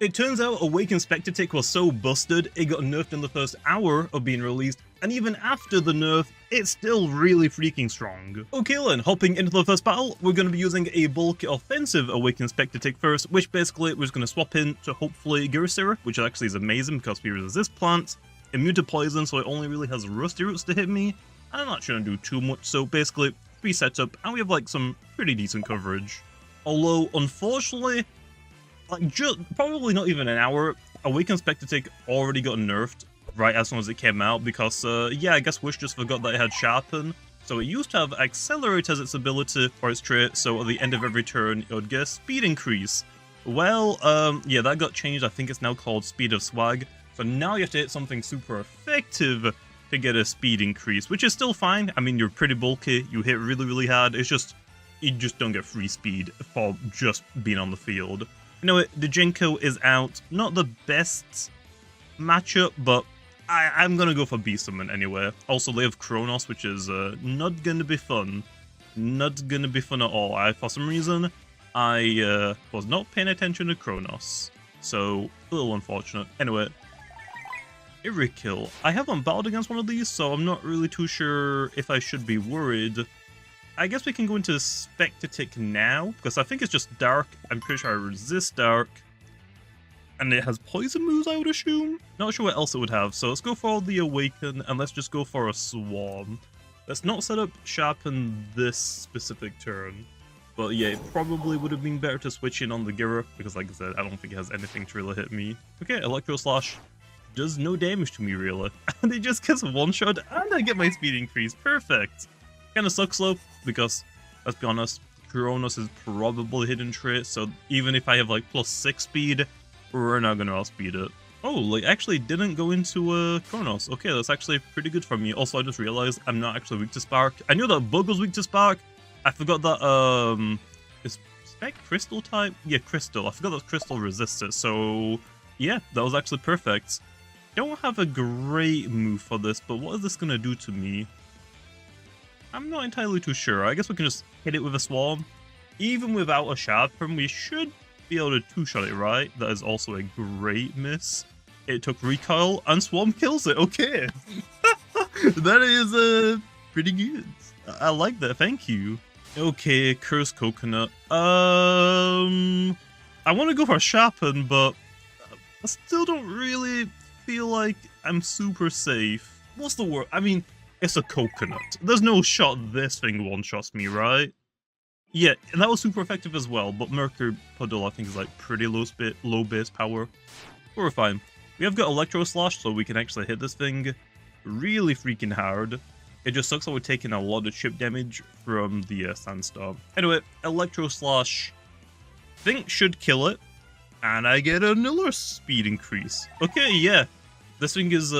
It turns out Awakened Spectatik was so busted, it got nerfed in the first hour of being released, and even after the nerf, it's still really freaking strong. Okay then, hopping into the first battle, we're going to be using a bulky offensive Awakened Spectatik first, which basically we're just going to swap in to hopefully Girasira, which actually is amazing because we resist plants, immune to poison, so it only really has Rusty Roots to hit me, and I'm not trying to do too much, so basically 3 setup, and we have like some pretty decent coverage. Although, unfortunately, like, just probably not even an hour, Awakened Spectatik already got nerfed right as soon as it came out because, yeah, I guess Wish just forgot that it had Sharpen. So it used to have Accelerate as its ability for its trait, so at the end of every turn, it would get a speed increase. Well, yeah, that got changed. I think it's now called Speed of Swag. So now you have to hit something super effective to get a speed increase, which is still fine. I mean, you're pretty bulky, you hit really, really hard. It's just, you just don't get free speed for just being on the field. You know what, the Jinko is out. Not the best matchup, but I'm gonna go for Beast Summon anyway. Also, they have Kronos, which is not gonna be fun. Not gonna be fun at all. For some reason, I was not paying attention to Kronos. So, a little unfortunate. Anyway, every kill. I haven't battled against one of these, so I'm not really too sure if I should be worried. I guess we can go into Spectatik now, because I think it's just Dark. I'm pretty sure I resist Dark. And it has Poison moves, I would assume? Not sure what else it would have, so let's go for the Awaken, and let's just go for a Swarm. Let's not set up Sharpen this specific turn. But yeah, it probably would have been better to switch in on the Gira, because like I said, I don't think it has anything to really hit me. Okay, Electro Slash does no damage to me, really. And it just gets one-shot, and I get my speed increase. Perfect! Kinda sucks though, because, let's be honest, Kronos is probably hidden trait, so even if I have like +6 speed, we're not gonna outspeed it. Oh, like actually didn't go into Kronos. Okay, that's actually pretty good for me. Also, I just realized I'm not actually weak to Spark. I knew that Bug was weak to Spark. I forgot that, is Spec Crystal type? Yeah, Crystal. I forgot that Crystal resisted, so yeah, that was actually perfect. Don't have a great move for this, but what is this gonna do to me? I'm not entirely too sure. I guess we can just hit it with a Swarm. Even without a Sharpen, we should be able to two-shot it, right? That is also a great miss. It took Recoil, and Swarm kills it. Okay. That is pretty good. I like that. Thank you. Okay, Cursed Coconut. I want to go for Sharpen, but I still don't really feel like I'm super safe. What's the word? I mean, it's a coconut. There's no shot this thing one-shots me, right? Yeah, and that was super effective as well, but Mercury Puddle I think is like pretty low base power. We're fine. We have got Electro Slash, so we can actually hit this thing really freaking hard. It just sucks that we're taking a lot of chip damage from the Sandstorm. Anyway, Electro Slash I think should kill it, and I get another speed increase. Okay, yeah, this thing is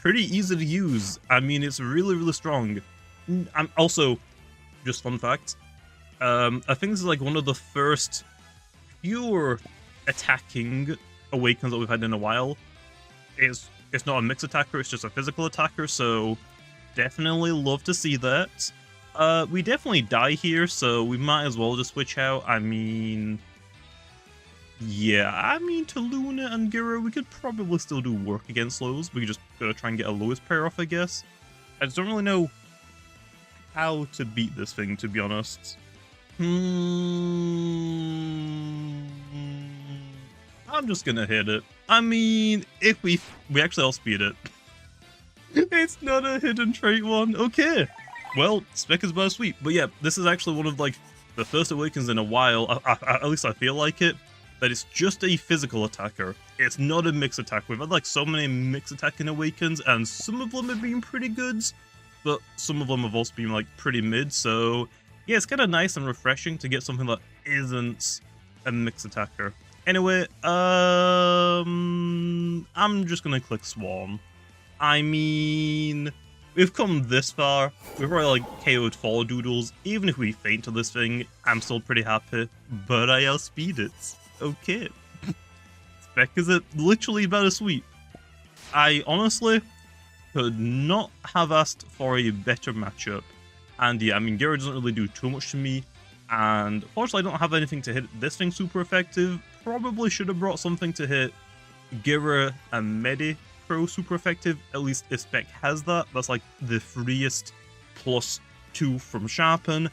pretty easy to use. I mean, it's really, really strong. I'm also, just fun fact, I think this is like one of the first pure attacking Awakens that we've had in a while. It's not a mix attacker, it's just a physical attacker, so definitely love to see that. We definitely die here, so we might as well just switch out. I mean, yeah, to Luna and Gira, we could probably still do work against those. We just gotta try and get a lowest pair off, I guess. I just don't really know how to beat this thing, to be honest. I'm just gonna hit it. I mean, if we actually outspeed it. It's not a hidden trait one. Okay. Well, Spec is about sweet. But yeah, this is actually one of like the first Awakens in a while, at least I feel like it, that it's just a physical attacker. It's not a mix attack. We've had like so many mix attacking Awakens, and some of them have been pretty good, but some of them have also been like pretty mid, so yeah, it's kind of nice and refreshing to get something that isn't a mix attacker. Anyway, I'm just gonna click Swarm. I mean, we've come this far. We've already like KO'd 4 Doodles. Even if we faint to this thing, I'm still pretty happy. But I outspeed it. Okay. Spec is literally about as sweet. I honestly could not have asked for a better matchup. And yeah, I mean, Gira doesn't really do too much to me. And fortunately, I don't have anything to hit this thing super effective. probably should have brought something to hit Gira and Medi Pro super effective. At least if Spec has that. That's like the freest +2 from Sharpen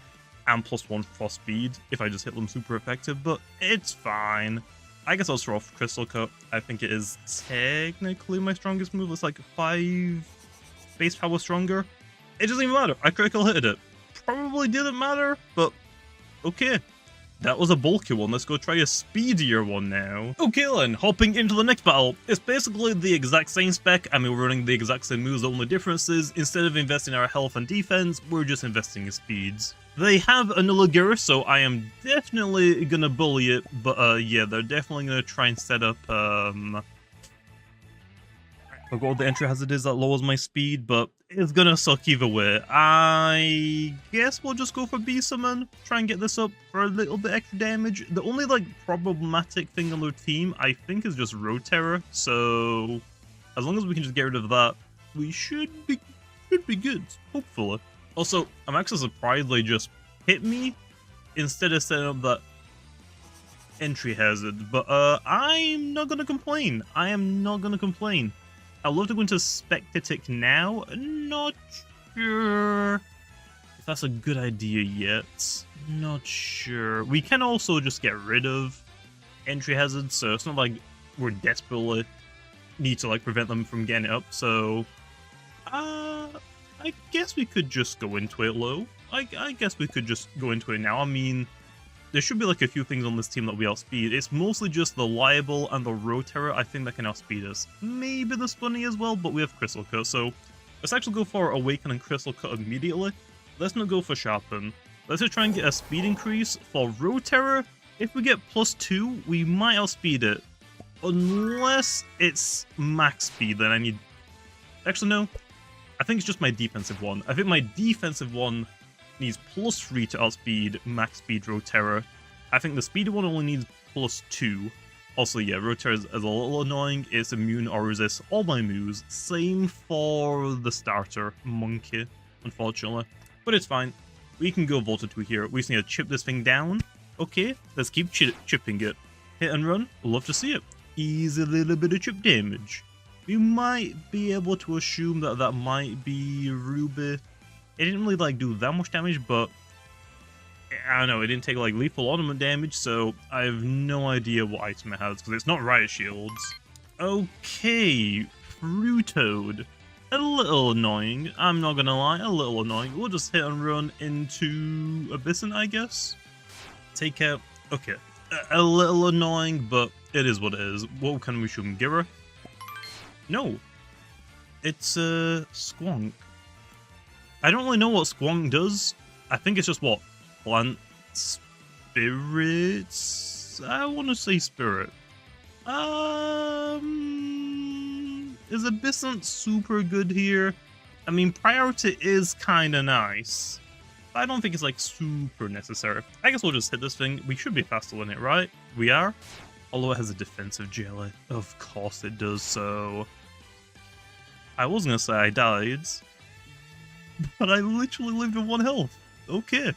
and +1 for Speed if I just hit them super effective, but it's fine. I guess I'll throw off Crystal Cut. I think it is technically my strongest move. It's like 5 base power stronger. It doesn't even matter. I critical hitted it. Probably didn't matter, but okay. That was a bulky one. Let's go try a speedier one now. Okay then, hopping into the next battle. It's basically the exact same spec. I mean, we're running the exact same moves. The only difference is, instead of investing our health and defense, we're just investing in speeds. They have another Gira, so I am definitely gonna bully it. But yeah, they're definitely gonna try and set up I forgot what the entry hazard is that lowers my speed, but it's gonna suck either way. I guess we'll just go for B Summon, try and get this up for a little bit extra damage. The only like problematic thing on their team, I think, is just Road Terror. So as long as we can just get rid of that, we should be good, hopefully. Also, I'm actually surprised they just hit me instead of setting up that entry hazard. But I'm not gonna complain. I am not gonna complain. I'd love to go into Spectatik now. Not sure if that's a good idea yet. Not sure. We can also just get rid of entry hazards, so it's not like we're desperately need to like prevent them from getting it up. So I guess we could just go into it low. I guess we could just go into it now. I mean, there should be like a few things on this team that we outspeed. It's mostly just the Liable and the Road Terror, I think, that can outspeed us. Maybe the Spunny as well, but we have Crystal Cut, so let's actually go for Awaken and Crystal Cut immediately. Let's not go for Sharpen. Let's just try and get a speed increase for Road Terror. If we get +2, we might outspeed it. Unless it's max speed, then I need... Actually, no. I think it's just my defensive one. I think my defensive one needs +3 to outspeed max speed Road Terror. I think the speedy one only needs +2. Also, yeah, Road Terror is a little annoying. It's immune or resists all my moves. Same for the starter, Monkey, unfortunately. But it's fine. We can go Volta 2 here. We just need to chip this thing down. Okay, let's keep chipping it. Hit and run. Love to see it. Easy little bit of chip damage. We might be able to assume that that might be Ruby. It didn't really like do that much damage, but I don't know, it didn't take like lethal ornament damage, so I have no idea what item it has, because it's not Riot Shields. Okay, Fruitoad. A little annoying, I'm not gonna lie, a little annoying. We'll just hit and run into Abyssin, I guess. Take out, okay. A little annoying, but it is what it is. What can we shoot him? Gira? No. It's Squonk. I don't really know what Squonk does. I think it's just what? Plant spirits? I want to say spirit. Is Abyssin super good here? I mean, priority is kind of nice. But I don't think it's like super necessary. I guess we'll just hit this thing. We should be faster than it, right? We are? Although it has a defensive jelly. Of course it does, so... I was gonna say I died. But I literally lived with 1 health. Okay.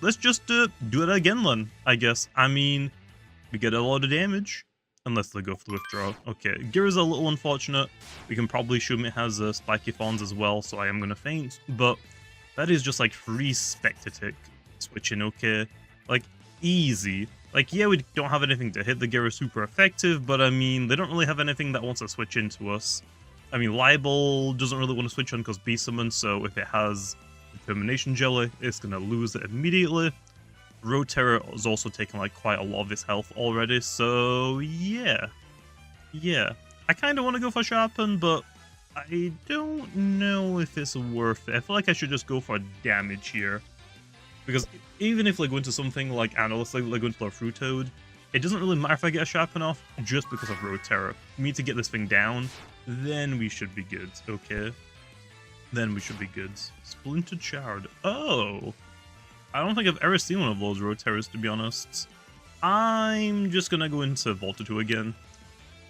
Let's just do it again then, I guess. I mean, we get a lot of damage. Unless they go for the withdrawal. Okay, Gira's a little unfortunate. We can probably assume it has spiky thorns as well, so I am gonna faint. But that is just like free Spectatik switching, okay? Like, easy. Like, yeah, we don't have anything to hit the Gira super effective, but I mean, they don't really have anything that wants to switch into us. I mean, Liable doesn't really want to switch on because B Summon, so if it has Determination Jelly, it's going to lose it immediately. Road Terror is also taking like quite a lot of his health already, so yeah. Yeah. I kind of want to go for Sharpen, but I don't know if it's worth it. I feel like I should just go for damage here. Because even if I go into something like Analyst, like go into a Fruitoad, it doesn't really matter if I get a Sharpen off just because of Road Terror. We need to get this thing down. Then we should be good, okay? Then we should be good. Splintered Shard. Oh! I don't think I've ever seen one of those Road Terrors, to be honest. I'm just gonna go into Volta 2 again.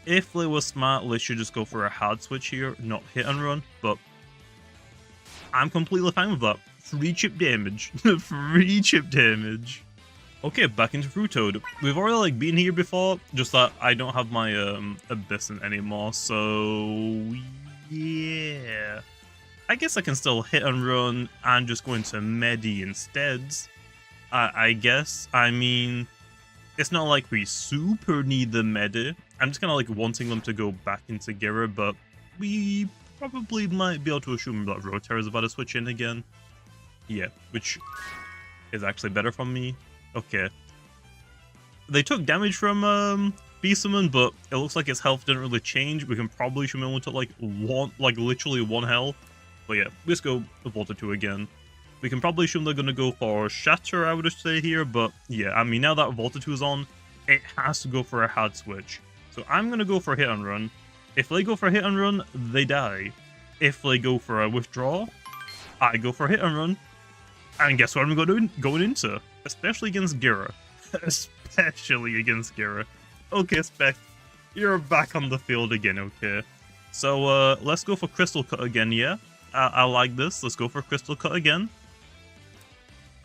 If they were smart, they should just go for a hard switch here, not hit and run, but I'm completely fine with that. Free chip damage. Free chip damage. Okay, back into Fruit Toad. We've already like been here before, just that I don't have my Abyssin anymore, so yeah. I guess I can still hit and run and just go into Medi instead. I guess. I mean, it's not like we super need the Medi. I'm just kind of like wanting them to go back into Gira, but we probably might be able to assume that Roterra is about to switch in again. Yeah, which is actually better for me. Okay. They took damage from Beastman, but it looks like his health didn't really change. We can probably assume it only took like literally one health. But yeah, let's go Volta 2 again. We can probably assume they're gonna go for Shatter, I would say here, but yeah, I mean now that Volta 2 is on, it has to go for a hard switch. So I'm gonna go for Hit and Run. If they go for Hit and Run, they die. If they go for a Withdraw, I go for Hit and Run. And guess what I'm going into? Especially against Gira. Especially against Gira. Okay, Spec, you're back on the field again, okay. So, let's go for Crystal Cut again, yeah? I like this. Let's go for Crystal Cut again.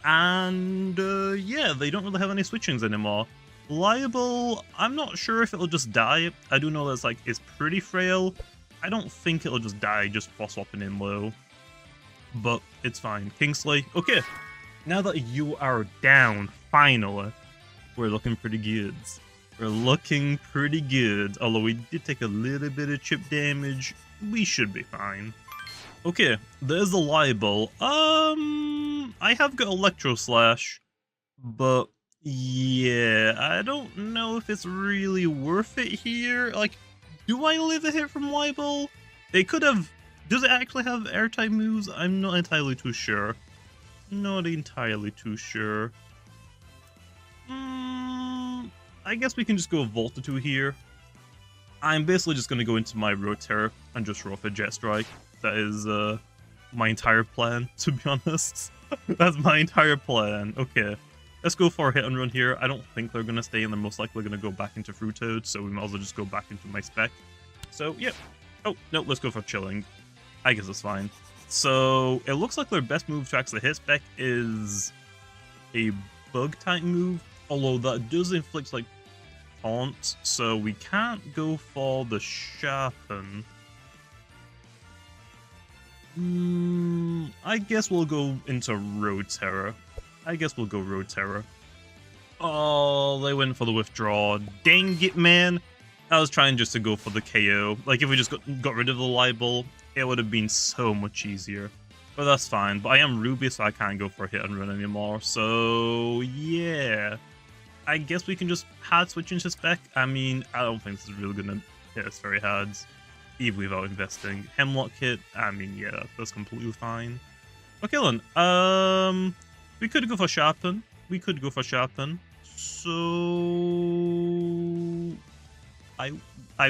And, yeah, they don't really have any switchings anymore. Liable, I'm not sure if it'll just die. I do know that it's pretty frail. I don't think it'll just die just for swapping in low. But it's fine. Kingsley, okay. Now that you are down, finally, we're looking pretty good. We're looking pretty good. Although we did take a little bit of chip damage, we should be fine. Okay, there's the Libel. I have got Electro Slash, but yeah, I don't know if it's really worth it here. Like, do I live a hit from Libel? They could have. Does it actually have airtime moves? I'm not entirely too sure. Not entirely too sure. I guess we can just go Volta 2 here. I'm basically just going to go into my Roterra and just roll for Jet Strike. That is my entire plan, to be honest. That's my entire plan. Okay, let's go for a Hit and Run here. I don't think they're going to stay, and they're most likely going to go back into Fruit Toad, so we might as well just go back into my Spec. So, yeah. Oh, no, let's go for Chilling. I guess it's fine. So, it looks like their best move to actually hit Spec is a Bug type move, although that does inflict, like, taunt, so we can't go for the Sharpen. I guess we'll go into Roterra. Oh, they went for the Withdraw. Dang it, man. I was trying just to go for the KO. Like, if we just got rid of the Libel, it would have been so much easier. But that's fine. But I am Ruby, so I can't go for Hit and Run anymore. So, yeah. I guess we can just hard switch into Spec. I mean, I don't think this is really going to hit us very hard, even without investing. Hemlock hit, I mean, yeah, that's completely fine. Okay, then. We could go for Sharpen. So... I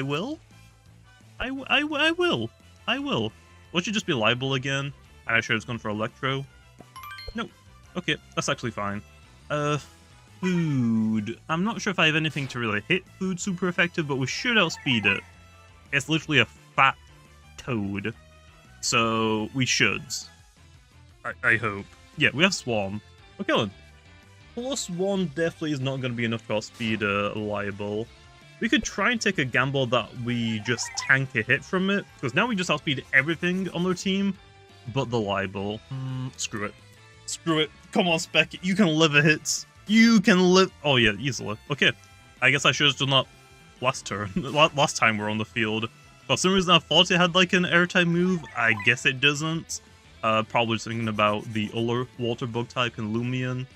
will. What should just be Libel again? And I should have gone for Electro. No. Okay, that's actually fine. Food. I'm not sure if I have anything to really hit Food super effective, but we should outspeed it. It's literally a fat toad. So, we should. I hope. Yeah, we have Swarm. Okay, then. +1 definitely is not going to be enough to outspeed Libel. We could try and take a gamble that we just tank a hit from it, because now we just outspeed everything on their team, but the Libel. Screw it. Screw it. Come on, Spec. You can live a hit. You can live. Oh, yeah, easily. Okay. I guess I should have done that last turn. Last time we're on the field. For some reason, I thought it had like an airtime move. I guess it doesn't. Probably just thinking about the Uller Water Bug type in Lumion.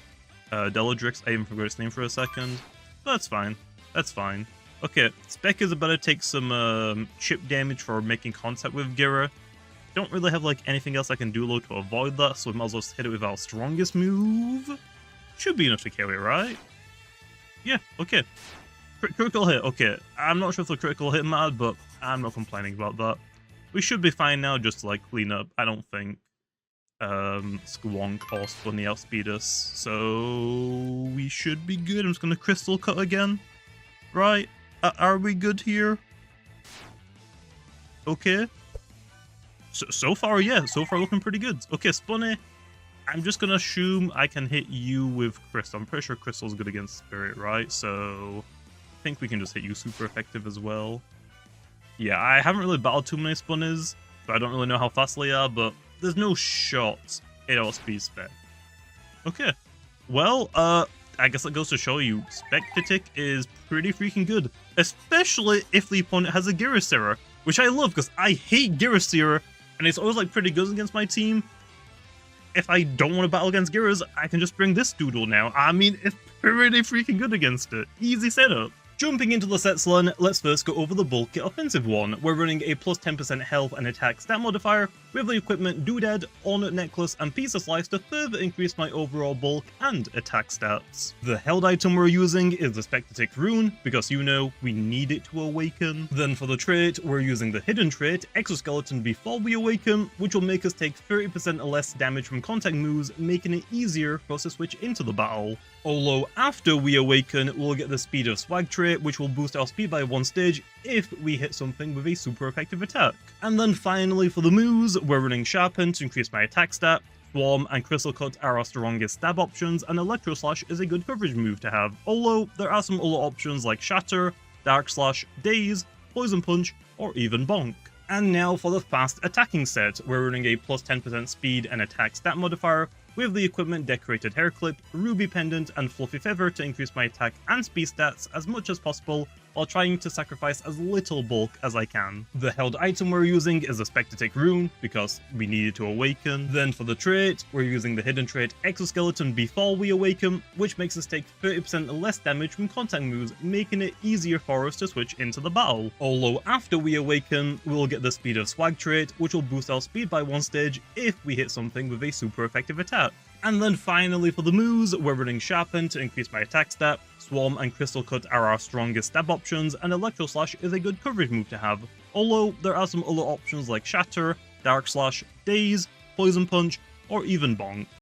Deladrix. I even forgot its name for a second. But that's fine. That's fine. Okay, Spec is about to take some chip damage for making contact with Gira. Don't really have like anything else I can do low to avoid that, so we might as well hit it with our strongest move. Should be enough to kill it, right? Yeah, okay. Critical hit, okay. I'm not sure if the critical hit mattered, but I'm not complaining about that. We should be fine now, just to like clean up. I don't think Squonk or Spunny outspeed us, so we should be good. I'm just gonna Crystal Cut again. Right? Are we good here? Okay. So far, yeah. So far, looking pretty good. Okay, Spunny. I'm just gonna assume I can hit you with Crystal. I'm pretty sure Crystal's good against Spirit, right? So I think we can just hit you super effective as well. Yeah, I haven't really battled too many Spunnies, so I don't really know how fast they are, but there's no shot in our speed spec. Okay. Well, I guess that goes to show you, Spectatik is pretty freaking good. Especially if the opponent has a Gyrosaur, which I love because I hate Gyrosaur, and it's always like pretty good against my team. If I don't want to battle against Gyros, I can just bring this Doodle now. I mean, it's pretty freaking good against it. Easy setup. Jumping into the sets then, let's first go over the bulk kit offensive one. We're running a plus 10% health and attack stat modifier with the equipment Doodle, On, Necklace, and Pizza Slice to further increase my overall bulk and attack stats. The held item we're using is the Spectatik rune, because you know, we need it to awaken. Then for the trait, we're using the hidden trait, Exoskeleton before we awaken, which will make us take 30% less damage from contact moves, making it easier for us to switch into the battle. Although after we awaken, we'll get the Speed of Swag trait, which will boost our speed by 1 stage if we hit something with a super effective attack. And then finally for the moves, we're running Sharpen to increase my attack stat, Swarm and Crystal Cut are our strongest stab options, and Electro Slash is a good coverage move to have, although there are some other options like Shatter, Dark Slash, Daze, Poison Punch, or even Bonk. And now for the fast attacking set, we're running a plus 10% speed and attack stat modifier, with the equipment Decorated Hair Clip, Ruby Pendant, and Fluffy Feather to increase my attack and speed stats as much as possible, while trying to sacrifice as little bulk as I can. The held item we're using is the Spectatik rune, because we need it to awaken. Then for the trait, we're using the hidden trait Exoskeleton before we awaken, which makes us take 30% less damage from contact moves, making it easier for us to switch into the battle. Although after we awaken, we'll get the Speed of Swag trait, which will boost our speed by 1 stage if we hit something with a super effective attack. And then finally for the moves, we're running Sharpen to increase my attack stat, Swarm and Crystal Cut are our strongest stab options, and Electro Slash is a good coverage move to have, although there are some other options like Shatter, Dark Slash, Daze, Poison Punch, or even Bonk.